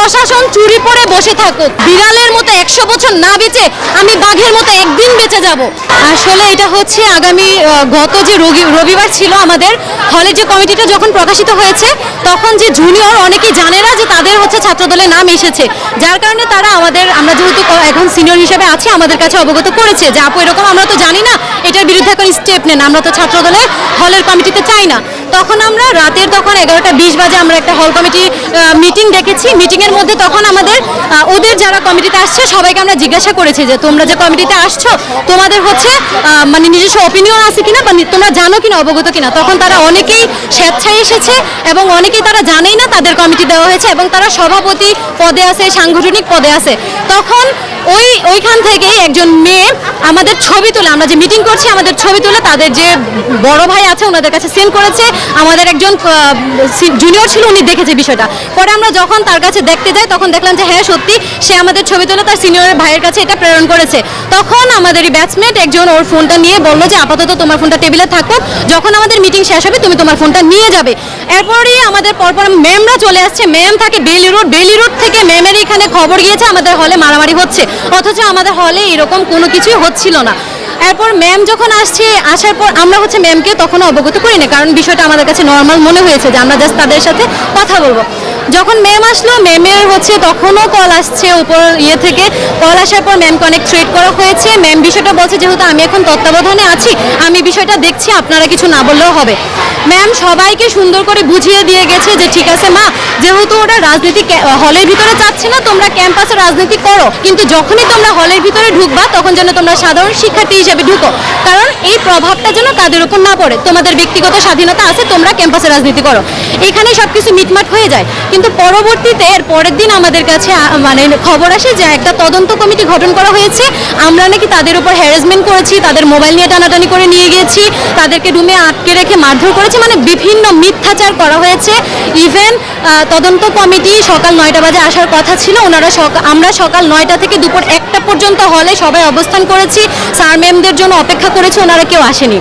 প্রশাসন চুরি করে বসে থাকুক, বিড়ালের মতো 100 বছর না বেঁচে আমি বাঘের মতো একদিন বেঁচে যাব। আসলে এটা হচ্ছে আগামী গত যে রবিবার ছিল আমাদের হলে যে কমিটিটা যখন প্রকাশিত হয়েছে, তখন যে জুনিয়র অনেকেই জানে না যে তাদের হচ্ছে ছাত্রদলের নাম এসেছে, যার কারণে তারা আমরা যেহেতু এখন সিনিয়র হিসেবে আছি, আমাদের কাছে অবগত করেছে যে আপু এরকম আমরা তো জানি না, এটার বিরুদ্ধে এখন স্টেপ নেন, আমরা তো ছাত্রদলের হলের কমিটিতে চাই না। তখন আমরা রাতের 11:20 বাজে আমরা একটা হল কমিটি মিটিং ডেকেছি। মিটিংয়ের মধ্যে তখন আমাদের ওদের যারা কমিটিতে আসছে সবাইকে আমরা জিজ্ঞাসা করেছি যে তোমরা যে কমিটিতে আসছো তোমাদের হচ্ছে মানে নিজস্ব অপিনিয়ন আছে কিনা বা তোমরা জানো কিনা, অবগত কিনা। তখন তারা অনেকেই স্বেচ্ছায় এসেছে এবং অনেকেই তারা জানেই না তাদের কমিটি দেওয়া হয়েছে এবং তারা সভাপতি পদে আছে, সাংগঠনিক পদে আছে। তখন ওইখান থেকে একজন মেয়ে আমাদের ছবি তুলে, আমরা যে মিটিং করছি আমাদের ছবি তুলে তাদের যে বড় ভাই আছে ওনাদের কাছে সেন্ড করেছে। আমাদের একজন জুনিয়র ছিল, উনি দেখেছে বিষয়টা। পরে আমরা যখন তার কাছে দেখতে যাই তখন দেখলাম যে হ্যাঁ সত্যি সে আমাদের ছবি তুলে তার সিনিয়র ভাইয়ের কাছে এটা প্রেরণ করেছে। তখন আমাদের ব্যাচমেট একজন ওর ফোনটা নিয়ে বললো যে আপাতত তোমার ফোনটা টেবিলে থাকুক, যখন আমাদের মিটিং শেষ হবে তুমি তোমার ফোনটা নিয়ে যাবে। এরপরই আমাদের পরপর ম্যামরা চলে আসছে। ম্যাম থাকে বেইলি রোড থেকে ম্যামের এখানে খবর গিয়েছে আমাদের হলে মারামারি হচ্ছে, অথচ আমাদের হলে এরকম কোনো কিছুই হচ্ছিল না। এরপর ম্যাম যখন আসার পর আমরা হচ্ছে ম্যামকে তখনও অবগত করি না, কারণ বিষয়টা আমাদের কাছে নর্মাল মনে হয়েছে যে আমরা জাস্ট তাদের সাথে কথা বলবো। যখন ম্যাম আসলো, ম্যামের হচ্ছে তখনও কল আসছে উপর থেকে। কল আসার পর ম্যামকে অনেক থ্রেট করা হয়েছে। ম্যাম বিষয়টা বলছে যেহেতু আমি এখন তত্ত্বাবধানে আছি, আমি বিষয়টা দেখছি, আপনারা কিছু না বললেও হবে। ম্যাম সবাইকে সুন্দর করে বুঝিয়ে দিয়ে গেছে যে ঠিক আছে মা, যেহেতু ওরা রাজনীতি হলের ভিতরে চাচ্ছে না, তোমরা ক্যাম্পাসে রাজনীতি করো, কিন্তু যখনই তোমরা হলের ভিতরে ঢুকবা তখন যেন তোমরা সাধারণ শিক্ষার্থী হিসেবে ঢুকো, কারণ এই প্রভাবটা যেন কাদের উপর না পড়ে। তোমাদের ব্যক্তিগত স্বাধীনতা আছে, তোমরা ক্যাম্পাসে রাজনীতি করো। এখানে সবকিছু মিটমাট হয়ে যায়। কিন্তু পরবর্তীতে এর পরের দিন আমাদের কাছে মানে খবর আসে যে একটা তদন্ত কমিটি গঠন করা হয়েছে, আমরা নাকি তাদের উপর হ্যারাসমেন্ট করেছি, তাদের মোবাইল নিয়ে টানাটানি করে নিয়ে গিয়েছি, তাদেরকে রুমে আটকে রেখে মারধর করেছি, মানে বিভিন্ন মিথ্যাচার করা হয়েছে। ইভেন তদন্ত কমিটি সকাল 9টা বাজে আসার কথা ছিল, আমরা সকাল 9টা থেকে দুপুর 1টা পর্যন্ত হলে সবাই অবস্থান করেছি, স্যার ম্যামদের জন্য অপেক্ষা করেছি, ওনারা কেউ আসেনি।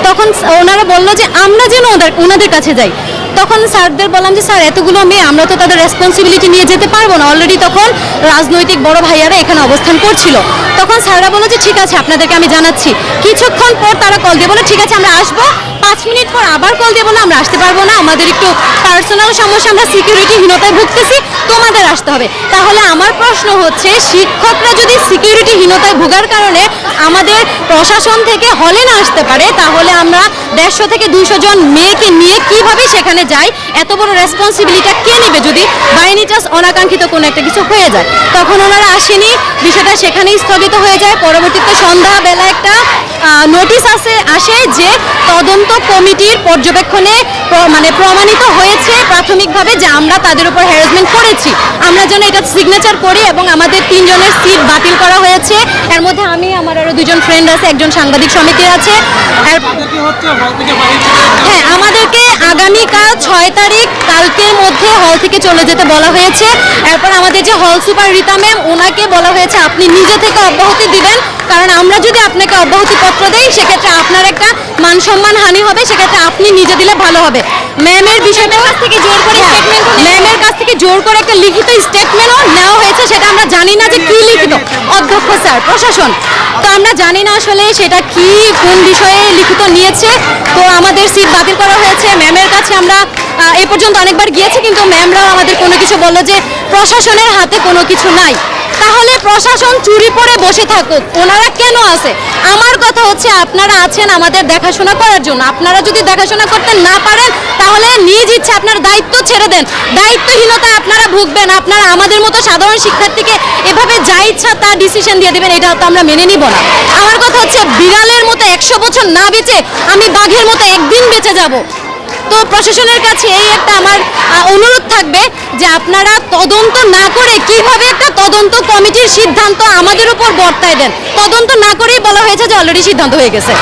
তখন ওনারা বললো যে আমরা যেন ওনাদের কাছে যাই। তখন স্যারদের বললাম যে স্যার এতগুলো মেয়ে, আমরা তো তাদের রেসপন্সিবিলিটি নিয়ে যেতে পারবো না, অলরেডি তখন রাজনৈতিক বড় ভাইয়ারা এখানে অবস্থান করছিল। তখন স্যাররা বললো যে ঠিক আছে আপনাদেরকে আমি জানাচ্ছি। কিছুক্ষণ পর তারা কল দিয়ে বলে ঠিক আছে আমরা আসবো। 5 মিনিট পর আবার কল দিয়ে বলে আমরা আসতে পারবো না, আমাদের একটু পার্সোনাল সমস্যা, আমরা সিকিউরিটিহীনতায় ভুগতেছি, তোমাদের আসতে হবে। তাহলে আমার প্রশ্ন হচ্ছে, শিক্ষকরা যদি সিকিউরিটিহীনতায় ভোগার কারণে আমাদের প্রশাসন থেকে হলে না আসতে পারে, তাহলে আমরা 150 থেকে 200 জন মেয়েকে নিয়ে কিভাবে সেখানে যাই? এত বড় রেসপন্সিবিলিটিটা কে নেবে যদি বাই এনি চান্স অনাকাঙ্ক্ষিত কোনো একটা কিছু হয়ে যায়? তখন ওনারা আসেনি, বিষয়টা সেখানেই স্থগিত হয়ে যায়। পরবর্তীতে সন্ধ্যাবেলা একটা নোটিশ আসে যে তদন্ত কমিটির পর্যবেক্ষণে মানে প্রমাণিত হয়েছে প্রাথমিকভাবে যে আমরা তাদের উপর হ্যারাসমেন্ট করেছি, আমরা যেন এটা সিগনেচার করি এবং আমাদের 3 জনের সিট বাতিল করা হয়েছে। এর মধ্যে আমি, আমার আরও 2 জন ফ্রেন্ড আছে, একজন সাংবাদিক সমিতি আছে। হ্যাঁ, আমাদেরকে আগামীকাল 6 তারিখ কালকের মধ্যে হল থেকে চলে যেতে বলা হয়েছে। এরপর আমাদের যে হল সুপার রীতা ম্যাম, ওনাকে বলা হয়েছে আপনি নিজে থেকে অব্যাহতি দিবেন, কারণ আমরা যদি আপনাকে অব্যাহতিপত্র দেই সেক্ষেত্রে আপনার একটা মান সম্মান হানি হবে, সেক্ষেত্রে আপনি নিজে দিলে ভালো হবে। ম্যামের বিষয়টা থেকে জোর করে ম্যামের কাছ থেকে জোর করে একটা লিখিত স্টেটমেন্টও নেওয়া হয়েছে, সেটা আমরা জানি না যে কি লিখিত, অধ্যক্ষ স্যার প্রশাসন, তো আমরা জানি না আসলে সেটা কি কোন বিষয়ে লিখিত নিয়েছে। তো আমাদের সিট বাতিল করা হয়েছে। ম্যামের কাছে আমরা এ পর্যন্ত অনেকবার গিয়েছি, কিন্তু ম্যামরাও আমাদের কোনো কিছু বললো যে প্রশাসনের হাতে কোনো কিছু নাই। তাহলে প্রশাসন চুরি করে বসে থাকুক, ওনারা কেন আছে? আমার কথা হচ্ছে আপনারা আছেন আমাদের দেখাশোনা করার জন্য, আপনারা যদি দেখাশোনা করতে না পারেন তাহলে নিজ ইচ্ছে আপনার দায়িত্ব ছেড়ে দেন। দায়িত্বহীনতায় আপনারা ভুগবেন, আপনারা আমাদের মতো সাধারণ শিক্ষার্থীকে এভাবে যা ইচ্ছা তা ডিসিশন দিয়ে দেবেন, এটা তো আমরা মেনে নিব না। আমার কথা হচ্ছে বিড়ালের মতো 100 বছর না বেঁচে আমি বাঘের মতো একদিন বেঁচে যাব। তো প্রশাসনের কাছে এই একটা আমার অনুরোধ থাকবে যে আপনারা তদন্ত না করে কিভাবে একটা তদন্ত কমিটির সিদ্ধান্ত আমাদের উপর বর্তায় দেন। তদন্ত না করেই বলা হয়েছে যে অলরেডি সিদ্ধান্ত হয়ে গেছে।